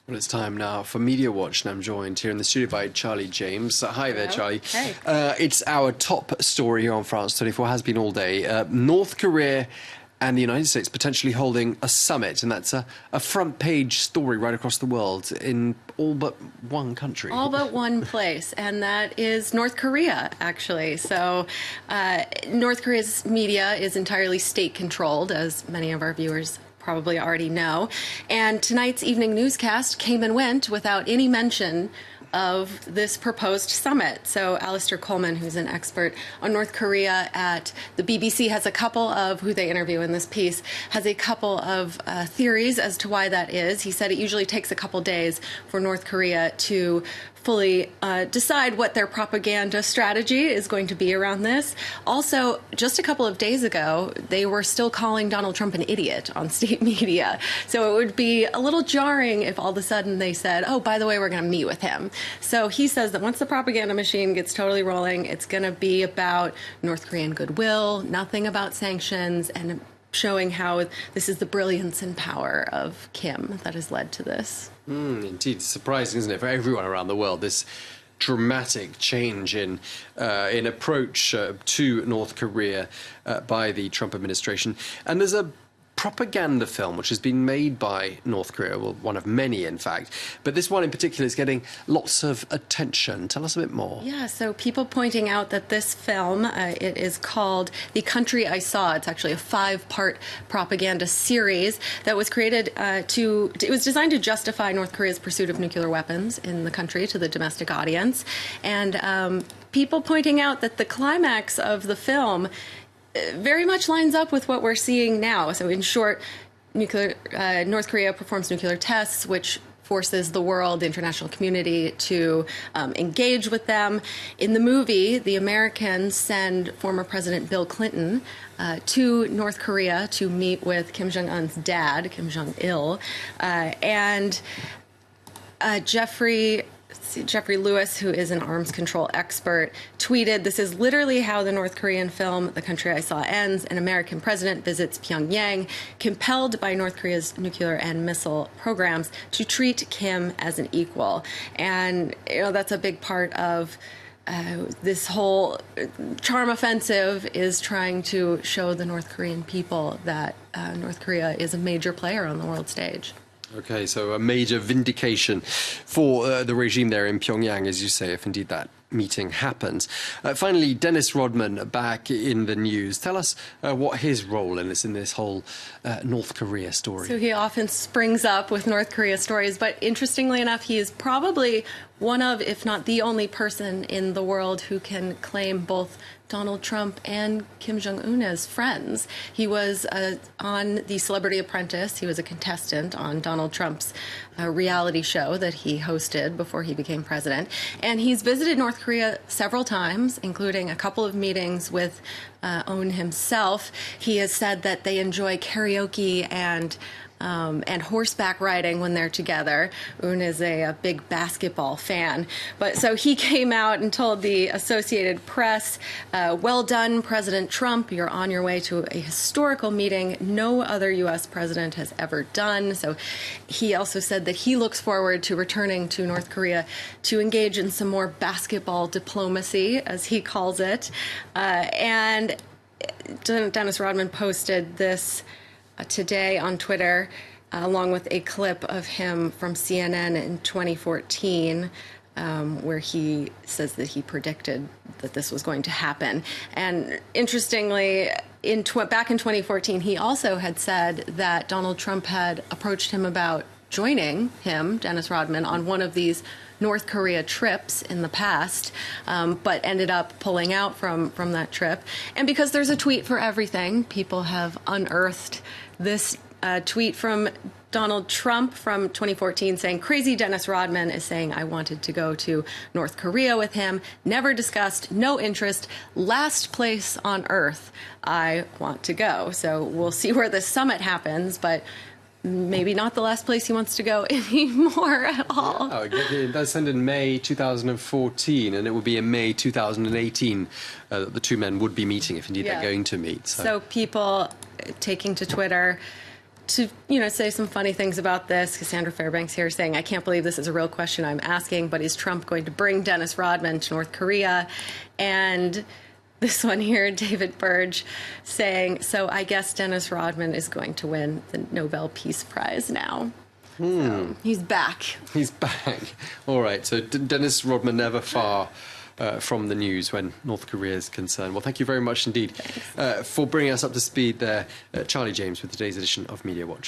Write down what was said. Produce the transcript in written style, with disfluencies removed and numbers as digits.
Well, it's time now for Media Watch, and I'm joined here in the studio by Charlie James. Hi there, Charlie. Hey. It's our top story here on France 24, has been all day. North Korea and the United States potentially holding a summit, and that's a front-page story right across the world in all but one country. All but one place, and that is North Korea, actually. So North Korea's media is entirely state-controlled, as many of our viewers probably already know. And tonight's evening newscast came and went without any mention of this proposed summit. So Alistair Coleman, who's an expert on North Korea at the BBC, has a couple of, who they interview in this piece, has a couple of theories as to why that is. He said it usually takes a couple days for North Korea to fully decide what their propaganda strategy is going to be around this. Also, just a couple of days ago, they were still calling Donald Trump an idiot on state media. So it would be a little jarring if all of a sudden they said, oh, by the way, we're going to meet with him. So he says that once the propaganda machine gets totally rolling, it's going to be about North Korean goodwill, nothing about sanctions, and showing how this is the brilliance and power of Kim that has led to this. Indeed, surprising, isn't it, for everyone around the world, this dramatic change in approach to North Korea by the Trump administration. And there's a propaganda film which has been made by North Korea, well, one of many, in fact. But this one in particular is getting lots of attention. Tell us a bit more. Yeah, so people pointing out that this film, it is called The Country I Saw. It's actually a 5-part propaganda series that was created it was designed to justify North Korea's pursuit of nuclear weapons in the country to the domestic audience. And people pointing out that the climax of the film very much lines up with what we're seeing now. So in short, North Korea performs nuclear tests, which forces the world, the international community, to engage with them. In the movie, the Americans send former President Bill Clinton to North Korea to meet with Kim Jong-un's dad, Kim Jong-il, and Jeffrey Lewis, who is an arms control expert, tweeted, "This is literally how the North Korean film The Country I Saw ends. An American president visits Pyongyang, compelled by North Korea's nuclear and missile programs to treat Kim as an equal." And that's a big part of this whole charm offensive, is trying to show the North Korean people that North Korea is a major player on the world stage. Okay, so a major vindication for the regime there in Pyongyang, as you say, if indeed that meeting happens. Finally, Dennis Rodman back in the news. Tell us what his role in this whole North Korea story. So he often springs up with North Korea stories, but interestingly enough, he is probably one of, if not the only person in the world who can claim both Donald Trump and Kim Jong-un as friends. He was on The Celebrity Apprentice. He was a contestant on Donald Trump's reality show that he hosted before he became president. And he's visited North Korea several times, including a couple of meetings with Eun himself. He has said that they enjoy karaoke and horseback riding when they're together. Eun is a big basketball fan. But so he came out and told the Associated Press, well done, President Trump. You're on your way to a historical meeting no other U.S. president has ever done. So he also said that he looks forward to returning to North Korea to engage in some more basketball diplomacy, as he calls it. And Dennis Rodman posted this today on Twitter, along with a clip of him from CNN in 2014, where he says that he predicted that this was going to happen. And interestingly, back in 2014, he also had said that Donald Trump had approached him about joining him, Dennis Rodman, on one of these North Korea trips in the past, but ended up pulling out from that trip. And because there's a tweet for everything, people have unearthed this tweet from Donald Trump from 2014 saying, "Crazy Dennis Rodman is saying I wanted to go to North Korea with him. Never discussed, no interest. Last place on earth I want to go." So we'll see where this summit happens, but maybe not the last place he wants to go anymore at all. Oh, it does end in May 2014, and it will be in May 2018 that the two men would be meeting, if indeed they're going to meet. So people taking to Twitter to, say some funny things about this. Cassandra Fairbanks here saying, I can't believe this is a real question I'm asking, but is Trump going to bring Dennis Rodman to North Korea? And this one here, David Burge saying, so I guess Dennis Rodman is going to win the Nobel Peace Prize now. So he's back. He's back. All right, so Dennis Rodman never far from the news when North Korea is concerned. Well, thank you very much indeed for bringing us up to speed there. Charlie James with today's edition of Media Watch.